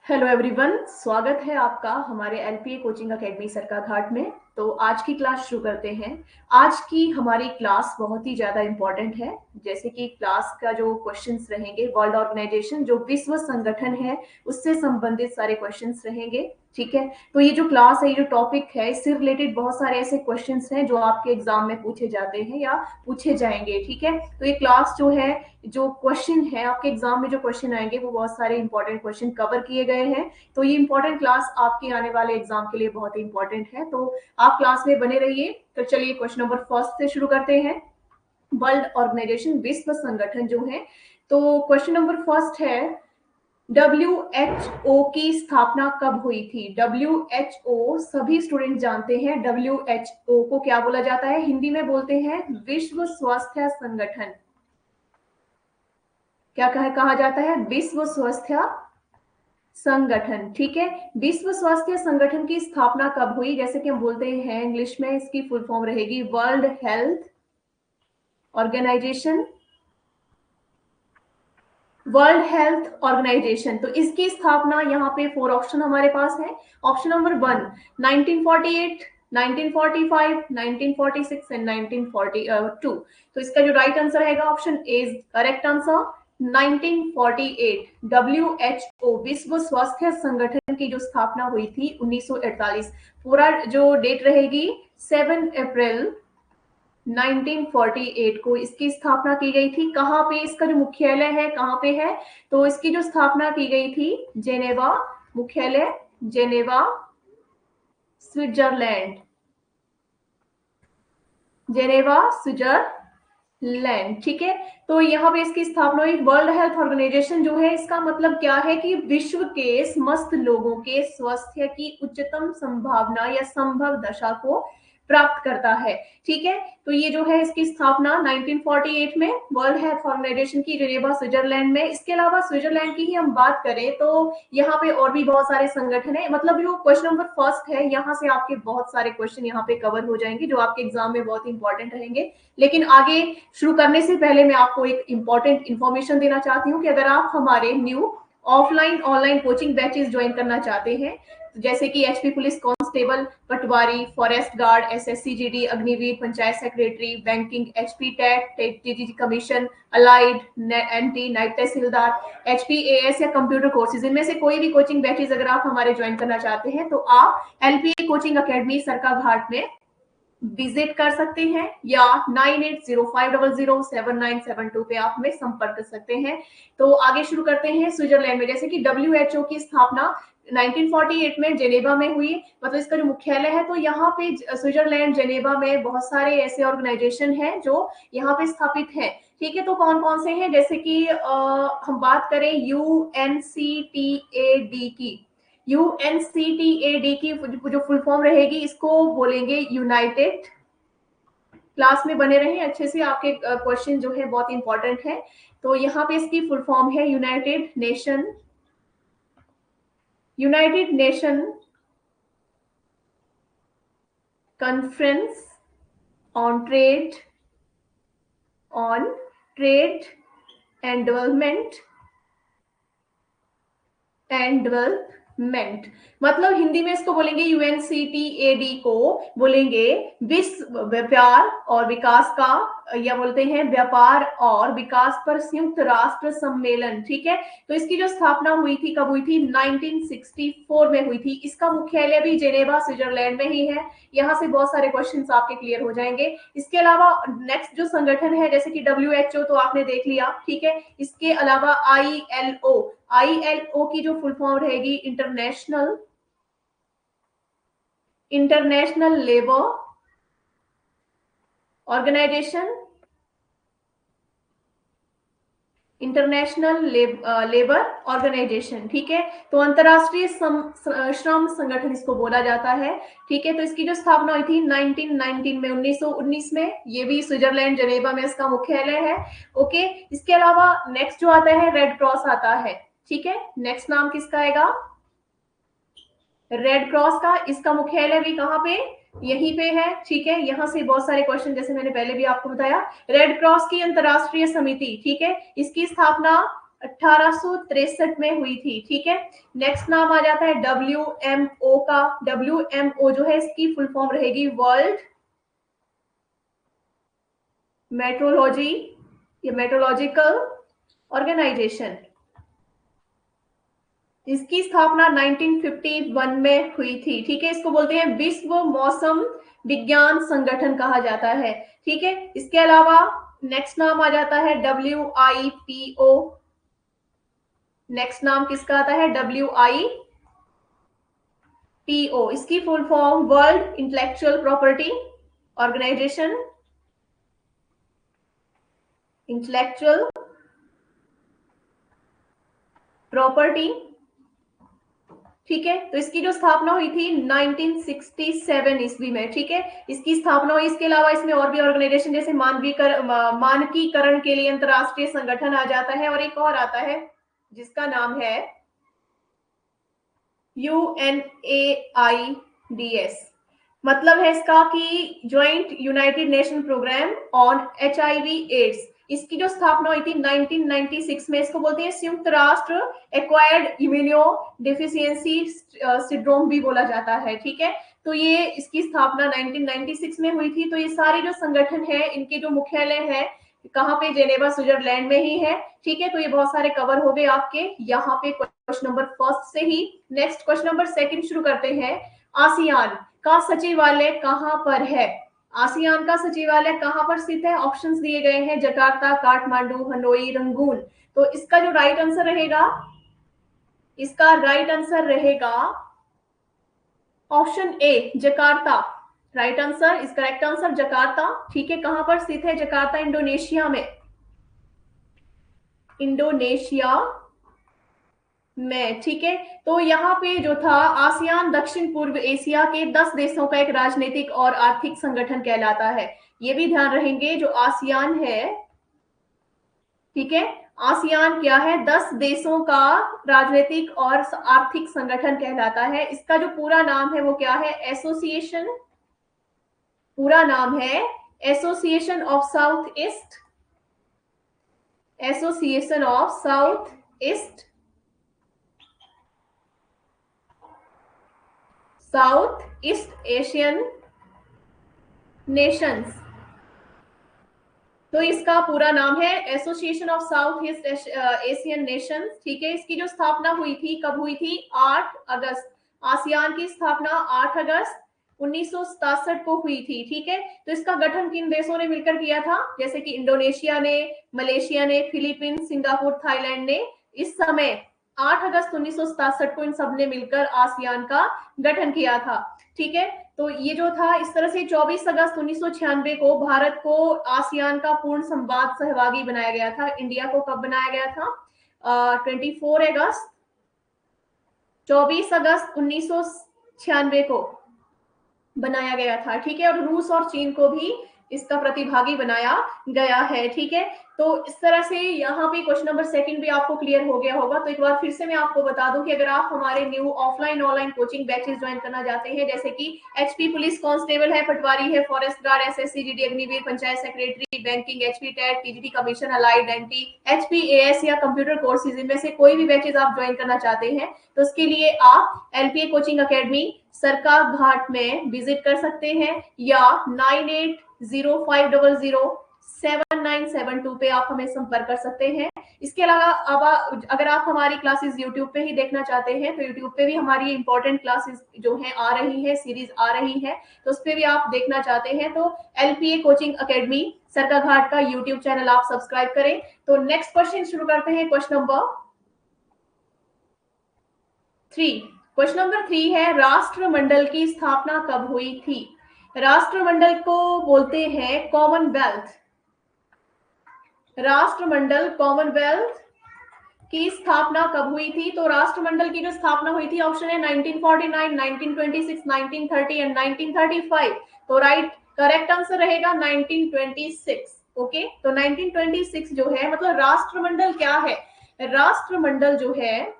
Hello everyone, स्वागत है आपका हमारे एलपीए कोचिंग एकेडमी सरकाघाट में। तो आज की क्लास शुरू करते हैं। आज की हमारी क्लास बहुत ही ज़्यादा इम्पोर्टेंट है। जैसे कि क्लास का जो क्वेश्चंस रहेंगे, वर्ल्ड ऑर्गेनाइजेशन जो विश्व संगठन है उससे संबंधित सारे क्वेश्चंस रहेंगे। ठीक है, तो ये जो क्लास है, ये जो टॉपिक है, इससे रिलेटेड बहुत सारे ऐसे क्वेश्चंस हैं जो आपके एग्जाम में पूछे जाते हैं या पूछे जाएंगे। ठीक है, तो ये क्लास जो है, जो क्वेश्चन है आपके एग्जाम में जो क्वेश्चन आएंगे वो बहुत सारे इंपॉर्टेंट क्वेश्चन कवर किए गए हैं। तो ये इंपॉर्टेंट क्लास आपके आने वाले एग्जाम के लिए बहुत ही इंपॉर्टेंट है, तो आप क्लास में बने रहिए। तो चलिए क्वेश्चन नंबर फर्स्ट से शुरू करते हैं। वर्ल्ड ऑर्गेनाइजेशन विश्व संगठन जो है, तो क्वेश्चन नंबर फर्स्ट है, WHO की स्थापना कब हुई थी? WHO सभी स्टूडेंट जानते हैं, WHO को क्या बोला जाता है? हिंदी में बोलते हैं विश्व स्वास्थ्य संगठन। क्या कहा जाता है? विश्व स्वास्थ्य संगठन। ठीक है, विश्व स्वास्थ्य संगठन की स्थापना कब हुई? जैसे कि हम बोलते हैं इंग्लिश में, इसकी फुल फॉर्म रहेगी World Health Organization. World Health Organization, तो इसकी स्थापना यहाँ पे 4 ऑप्शन हमारे पास है। Option number 1 1948, 1945, 1946 and 1942। तो इसका जो राइट आंसर रहेगा option A is correct answer, 1948। WHO विश्व स्वास्थ्य संगठन की जो स्थापना हुई थी 1948। पूरा जो डेट रहेगी 7 अप्रैल 1948 को इसकी स्थापना की गई थी। कहाँ पे इसका जो मुख्यालय है, कहाँ पे है? तो इसकी जो स्थापना की गई थी जेनेवा, मुख्यालय जेनेवा, स्विट्जरलैंड, जेनेवा स्विट्जरलैंड। ठीक है, तो यहाँ पे इसकी स्थापना हुई। वर्ल्ड हेल्थ ऑर्गेनाइजेशन जो है, इसका मतलब क्या है कि विश्व के समस्त लोगों के स्वास्थ्य की उच्चतम संभावना या संभव दशा को प्राप्त करता है। ठीक है, तो ये जो है इसकी स्थापना 1948 में वर्ल्ड हेल्थ ऑर्गेनाइजेशन की जेनेवा स्विट्जरलैंड में। इसके अलावा स्विट्जरलैंड की ही हम बात करें तो यहाँ पे और भी बहुत सारे संगठन है। मतलब जो क्वेश्चन नंबर फर्स्ट है, यहाँ से आपके बहुत सारे क्वेश्चन यहाँ पे कवर हो जाएंगे जो आपके एग्जाम में बहुत इंपॉर्टेंट रहेंगे। लेकिन आगे शुरू करने से पहले मैं आपको एक इंपॉर्टेंट इंफॉर्मेशन देना चाहती हूँ कि अगर आप हमारे new offline online coaching batches join करना चाहते हैं, जैसे कि HP police constable, patwari, forest guard, SSC GD, Agniveer, panchayat secretary, banking, HP TET, TGT commission, allied, NT, Naib Tehsildar, HPAS या कंप्यूटर कोर्सेज, इनमें से कोई भी कोचिंग बैचेस अगर आप हमारे ज्वाइन करना चाहते हैं तो आप एलपीए कोचिंग अकेडमी सरकाघाट में विजिट कर सकते हैं या 9805007972 पे आप हमें संपर्क कर सकते हैं। तो आगे शुरू करते हैं। स्विट्जरलैंड में, जैसे कि WHO की स्थापना 1948 में जेनेवा में हुई, मतलब इसका जो मुख्यालय है, तो यहाँ पे स्विट्जरलैंड जेनेवा में बहुत सारे ऐसे ऑर्गेनाइजेशन हैं जो यहाँ पे स्थापित हैं। ठीक है, तो कौन कौन से हैं? जैसे कि हम बात करें UNCTAD की, UNCTAD की जो फुल फॉर्म रहेगी, इसको बोलेंगे यूनाइटेड। क्लास में बने रहें अच्छे से, आपके क्वेश्चन जो है बहुत इंपॉर्टेंट है। तो यहाँ पे इसकी फुल फॉर्म है United nation, United nation conference on trade, on trade and development and development. मतलब हिंदी में इसको बोलेंगे UNCTAD को बोलेंगे विश्व व्यापार और विकास का, या बोलते हैं व्यापार और विकास पर संयुक्त राष्ट्र सम्मेलन। ठीक है, तो इसकी जो स्थापना हुई थी, कब हुई थी? 1964 में हुई थी। इसका मुख्यालय भी जेनेवा स्विट्जरलैंड में ही है। यहाँ से बहुत सारे क्वेश्चंस आपके क्लियर हो जाएंगे। इसके अलावा नेक्स्ट जो संगठन है, जैसे कि WHO तो आपने देख लिया। ठीक है, इसके अलावा ILO की जो फुल फॉर्म रहेगी International Labour Organization, International Labour Organization. ठीक है, तो अंतरराष्ट्रीय श्रम संगठन इसको बोला जाता है। ठीक है, तो इसकी जो स्थापना हुई थी 1919 में, 1919 में, ये भी स्विट्जरलैंड जेनेवा में इसका मुख्यालय है। ओके, इसके अलावा नेक्स्ट जो आता है रेड क्रॉस आता है। ठीक है, नेक्स्ट नाम किसका आएगा? रेड क्रॉस का। इसका मुख्यालय भी कहाँ पे? यहीं पे है। ठीक है, यहाँ से बहुत सारे क्वेश्चन, जैसे मैंने पहले भी आपको बताया। रेड क्रॉस की अंतरराष्ट्रीय समिति, ठीक है, इसकी स्थापना 1863 में हुई थी, ठीक है। नेक्स्ट नाम आ जाता है WMO का। WMO जो है इसकी फुल फॉर्म रहेगी वर्ल्ड मेट्रोलॉजी या मेट्रोलॉजिकल ऑर्गेनाइजेशन। इसकी स्थापना 1951 में हुई थी, ठीक है। इसको बोलते हैं विश्व मौसम विज्ञान संगठन कहा जाता है, ठीक है। इसके अलावा नेक्स्ट नाम आ जाता है WIPO। नेक्स्ट नाम किसका आता है? WIPO। इसकी full form World Intellectual Property Organization, intellectual property, ठीक है। तो इसकी जो स्थापना हुई थी 1967 ईस्वी में, ठीक है। इसकी स्थापना हुई। इसके अलावा इसमें और भी ऑर्गेनाइजेशन जैसे मानकीकरण के लिए अंतरराष्ट्रीय संगठन आ जाता है, और एक और आता है जिसका नाम है UNAIDS। मतलब है इसका कि Joint United Nation Programme on HIV AIDS. इसकी जो स्थापना हुई थी 1996 में। इसको बोलते हैं संयुक्त राष्ट्र एक्वायर्ड इम्यूनो डिफिशियंसी सिंड्रोम भी बोला जाता है, ठीक है। तो ये इसकी स्थापना 1996 में हुई थी। तो ये सारे जो संगठन है इनके जो मुख्यालय है कहाँ पे? जेनेवा स्विट्जरलैंड में ही है, ठीक है। तो ये बहुत सारे कवर हो गए आपके यहाँ पे क्वेश्चन नंबर फर्स्ट से ही। नेक्स्ट क्वेश्चन नंबर सेकंड शुरू करते हैं। आसियान का सचिवालय कहाँ पर है? आसियान का सचिवालय कहाँ पर स्थित है? ऑप्शंस दिए गए हैं जकार्ता, काठमांडू, हनोई, रंगून। तो इसका जो राइट आंसर रहेगा, इसका राइट आंसर रहेगा option A Jakarta. Right answer इस करेक्ट आंसर जकार्ता, ठीक है। कहां पर स्थित है जकार्ता? इंडोनेशिया में। इंडोनेशिया में, ठीक है। तो यहाँ पे जो था आसियान दक्षिण पूर्व एशिया के 10 देशों का एक राजनीतिक और आर्थिक संगठन कहलाता है। ये भी ध्यान रहेंगे जो आसियान है, ठीक है। आसियान क्या है? 10 देशों का राजनीतिक और आर्थिक संगठन कहलाता है। इसका जो पूरा नाम है वो क्या है? एसोसिएशन, पूरा नाम है association of south east, association of south east, south east Asian Nations. तो इसका पूरा नाम है association of south east Asian Nations, ठीक है। इसकी जो स्थापना हुई थी, कब हुई थी? 8 अगस्त। आसियान की स्थापना 8 अगस्त 1967 को हुई थी, ठीक है। तो इसका गठन किन देशों ने मिलकर किया था? जैसे कि इंडोनेशिया ने, मलेशिया ने, फिलीपींस, सिंगापुर, थाईलैंड ने। इस समय 8 अगस्त 1967 को इन सब ने मिलकर आसियान का गठन किया था, ठीक है। तो ये जो था इस तरह से 24 अगस्त 1996 को भारत को आसियान का पूर्ण संवाद सहभागी बनाया गया था। इंडिया को कब बनाया गया था? 24 अगस्त 1996 को बनाया गया था, ठीक है। और रूस और चीन को भी इसका प्रतिभागी बनाया गया है, ठीक है। तो इस तरह से यहाँ पे क्वेश्चन नंबर सेकंड भी आपको क्लियर हो गया होगा। तो एक बार फिर से मैं आपको बता दूं कि अगर आप हमारे new offline online coaching batches join करना चाहते हैं, जैसे कि HP पुलिस कांस्टेबल है, पटवारी है, forest guard, SSC GD Agniveer, panchayat secretary, banking, HP TET, TGT commission, allied, anti, HP AS या कंप्यूटर कोर्सेज, इनमें से कोई भी बैचेस आप ज्वाइन करना चाहते हैं तो उसके लिए आप LPA कोचिंग अकेडमी सरकार घाट में विजिट कर सकते हैं, या 9805007972 पे आप हमें संपर्क कर सकते हैं। इसके अलावा अब अगर आप हमारी क्लासेस यूट्यूब पे ही देखना चाहते हैं तो यूट्यूब पे भी हमारी इंपॉर्टेंट क्लासेस जो हैं आ रही है, सीरीज आ रही है, तो उस पे भी आप देखना चाहते हैं तो LPA कोचिंग अकेडमी सरका घाट का यूट्यूब चैनल आप सब्सक्राइब करें। तो नेक्स्ट क्वेश्चन शुरू करते हैं, क्वेश्चन नंबर 3। क्वेश्चन नंबर 3 है राष्ट्रमंडल की स्थापना कब हुई थी? राष्ट्रमंडल को बोलते हैं कॉमनवेल्थ। राष्ट्रमंडल कॉमनवेल्थ की स्थापना कब हुई थी? तो राष्ट्रमंडल की जो स्थापना हुई थी, ऑप्शन है 1949, 1926, 1930 एंड 1935। तो राइट करेक्ट आंसर रहेगा 1926, ओके। तो 1926 जो है, मतलब राष्ट्रमंडल क्या है? राष्ट्रमंडल जो है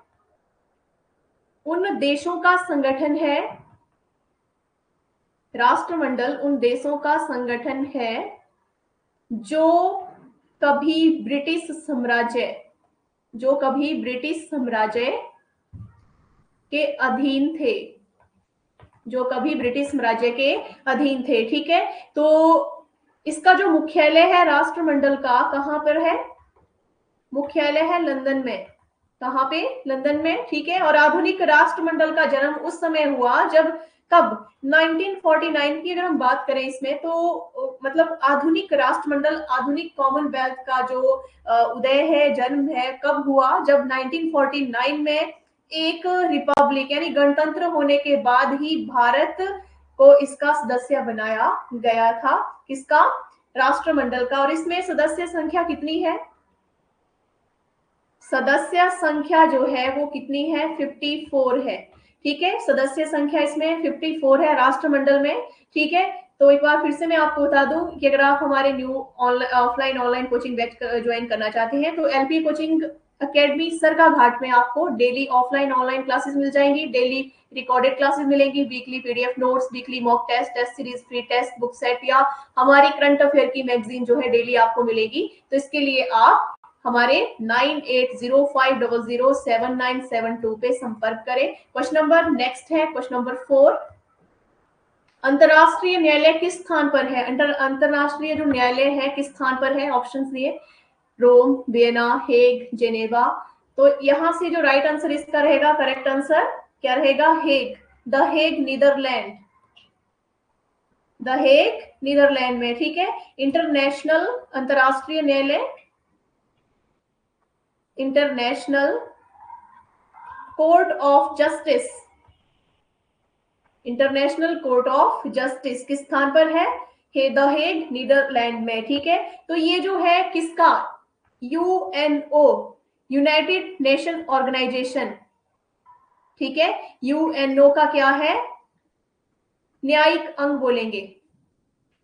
उन देशों का संगठन है, राष्ट्रमंडल उन देशों का संगठन है जो कभी ब्रिटिश साम्राज्य जो कभी ब्रिटिश साम्राज्य के अधीन थे, जो कभी ब्रिटिश साम्राज्य के अधीन थे। ठीक है, तो इसका जो मुख्यालय है राष्ट्रमंडल का कहां पर है? मुख्यालय है लंदन में। कहां पे? लंदन में। ठीक है, और आधुनिक राष्ट्रमंडल का जन्म उस समय हुआ जब, कब? 1949 की अगर हम बात करें इसमें, तो मतलब आधुनिक राष्ट्रमंडल, आधुनिक कॉमनवेल्थ का जो उदय है, जन्म है, कब हुआ? जब 1949 में एक रिपब्लिक यानी गणतंत्र होने के बाद ही भारत को इसका सदस्य बनाया गया था। किसका? राष्ट्रमंडल का। और इसमें सदस्य संख्या कितनी है? सदस्य संख्या जो है वो कितनी है? 54 है। ठीक है, सदस्य संख्या इसमें 54 है राष्ट्रमंडल में। ठीक है, तो एक बार फिर से मैं आपको बता दूं कि अगर आप हमारे new offline online coaching batch join करना चाहते हैं तो एलपी कोचिंग अकेडमी सरका घाट में आपको डेली ऑफलाइन ऑनलाइन क्लासेस मिल जाएंगी, डेली रिकॉर्डेड क्लासेस मिलेंगी, weekly PDF notes, weekly mock test, test series, free test book set या हमारी करंट अफेयर की मैगजीन जो है डेली आपको मिलेगी। तो इसके लिए आप हमारे 9805007972 पे संपर्क करें। क्वेश्चन नंबर नेक्स्ट है, क्वेश्चन नंबर 4। अंतरराष्ट्रीय न्यायालय किस स्थान पर है? अंतरराष्ट्रीय जो न्यायालय है किस स्थान पर है? ऑप्शंस दिए, रोम, वियना, हेग, जेनेवा। तो यहां से जो राइट आंसर इसका रहेगा, करेक्ट आंसर क्या रहेगा? Hague, the Hague, Netherland, the Hague Netherland में। ठीक है, इंटरनेशनल अंतरराष्ट्रीय न्यायालय, International Court of Justice, International Court of Justice किस स्थान पर है? द हेग, नीदरलैंड में। ठीक है, तो ये जो है किसका? UNO, United Nation Organization. ठीक है, यूएनओ का क्या है? न्यायिक अंग बोलेंगे।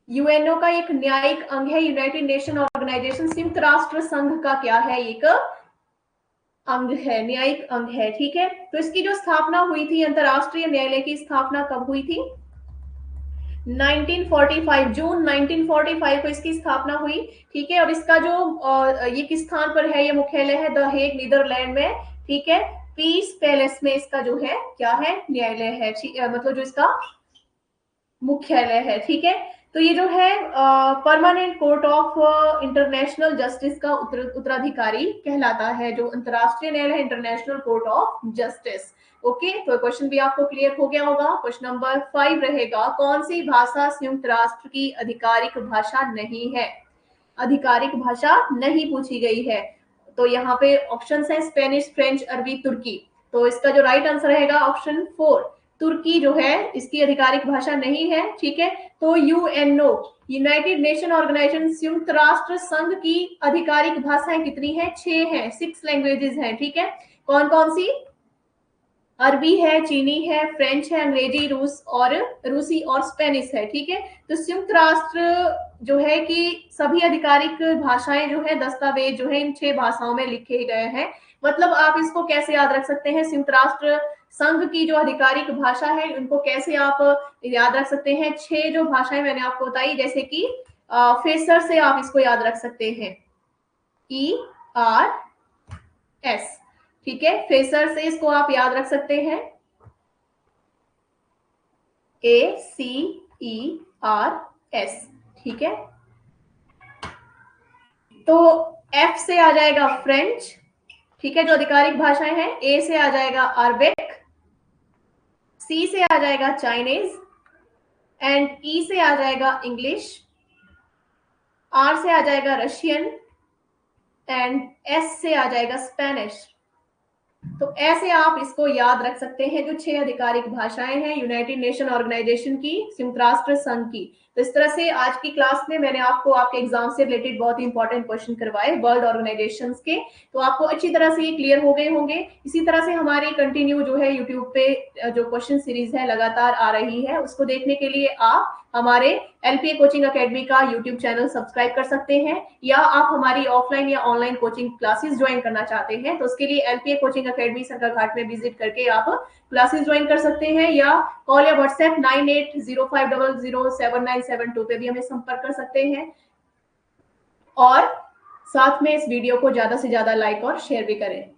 यूएनओ का एक न्यायिक अंग है, यूनाइटेड नेशन ऑर्गेनाइजेशन संयुक्त राष्ट्र संघ का क्या है? एक अंग है, न्यायिक अंग है। ठीक है, तो इसकी जो स्थापना हुई थी, अंतरराष्ट्रीय न्यायालय की स्थापना कब हुई थी? 1945, जून 1945 को इसकी स्थापना हुई। ठीक है, और इसका जो ये किस स्थान पर है? ये मुख्यालय है द हेग, नीदरलैंड में। ठीक है, पीस पैलेस में इसका जो है क्या है? न्यायालय है, मतलब जो इसका मुख्यालय है। ठीक है, तो ये जो है permanent court of international justice का उत्तराधिकारी कहलाता है, जो अंतरराष्ट्रीय न्यायालय International Court of justice. Okay, तो क्वेश्चन भी आपको क्लियर हो गया होगा। क्वेश्चन नंबर 5 रहेगा, कौन सी भाषा संयुक्त राष्ट्र की आधिकारिक भाषा नहीं है? आधिकारिक भाषा नहीं पूछी गई है, तो यहाँ पे ऑप्शन है स्पेनिश, फ्रेंच, अरबी, तुर्की। तो इसका जो राइट आंसर रहेगा ऑप्शन 4, तुर्की जो है इसकी आधिकारिक भाषा नहीं है। ठीक है, तो यूएनओ, यूनाइटेड नेशन ऑर्गेनाइजेशन, संयुक्त राष्ट्र संघ की आधिकारिक भाषाएं कितनी है? 6 हैं, 6 लैंग्वेजेस हैं। ठीक है, कौन कौन सी? अरबी है, चीनी है, फ्रेंच है, अंग्रेजी, रूसी और स्पेनिश है। ठीक है, तो संयुक्त राष्ट्र जो है कि सभी आधिकारिक भाषाएं जो है, दस्तावेज जो है इन 6 भाषाओं में लिखे गए हैं। मतलब आप इसको कैसे याद रख सकते हैं? संयुक्त राष्ट्र संघ की जो आधिकारिक भाषा है उनको कैसे आप याद रख सकते हैं? 6 जो भाषाएं मैंने आपको बताई, जैसे कि फेसर से आप इसको याद रख सकते हैं, ERS। ठीक है, फेसर से इसको आप याद रख सकते हैं, ACERS। ठीक है, तो F से आ जाएगा फ्रेंच। ठीक है, जो आधिकारिक भाषाएं हैं। A से आ जाएगा अरबिक, C से आ जाएगा चाइनीज, एंड E से आ जाएगा इंग्लिश, R से आ जाएगा रशियन, एंड S से आ जाएगा स्पेनिश। तो ऐसे आप इसको याद रख सकते हैं, जो 6 आधिकारिक भाषाएं हैं यूनाइटेड नेशन ऑर्गेनाइजेशन की, संयुक्त राष्ट्र संघ की। तो इस तरह से आज की क्लास में मैंने आपको आपके एग्जाम से रिलेटेड बहुत ही इंपॉर्टेंट क्वेश्चन करवाए वर्ल्ड ऑर्गेनाइजेशंस के, तो आपको अच्छी तरह से ये क्लियर हो गए होंगे। इसी तरह से हमारी कंटिन्यू जो है यूट्यूब पे जो क्वेश्चन सीरीज है लगातार आ रही है, उसको देखने के लिए आप हमारे एलपीए कोचिंग अकेडमी का यूट्यूब चैनल सब्सक्राइब कर सकते हैं, या आप हमारी ऑफलाइन या ऑनलाइन कोचिंग क्लासेस ज्वाइन करना चाहते हैं तो उसके लिए एलपीए कोचिंग अकेडमी सरकाघाट में विजिट करके आप क्लासेस ज्वाइन कर सकते हैं, या कॉल या व्हाट्सएप 9805007972 पे भी हमें संपर्क कर सकते हैं। और साथ में इस वीडियो को ज्यादा से ज्यादा लाइक और शेयर भी करें।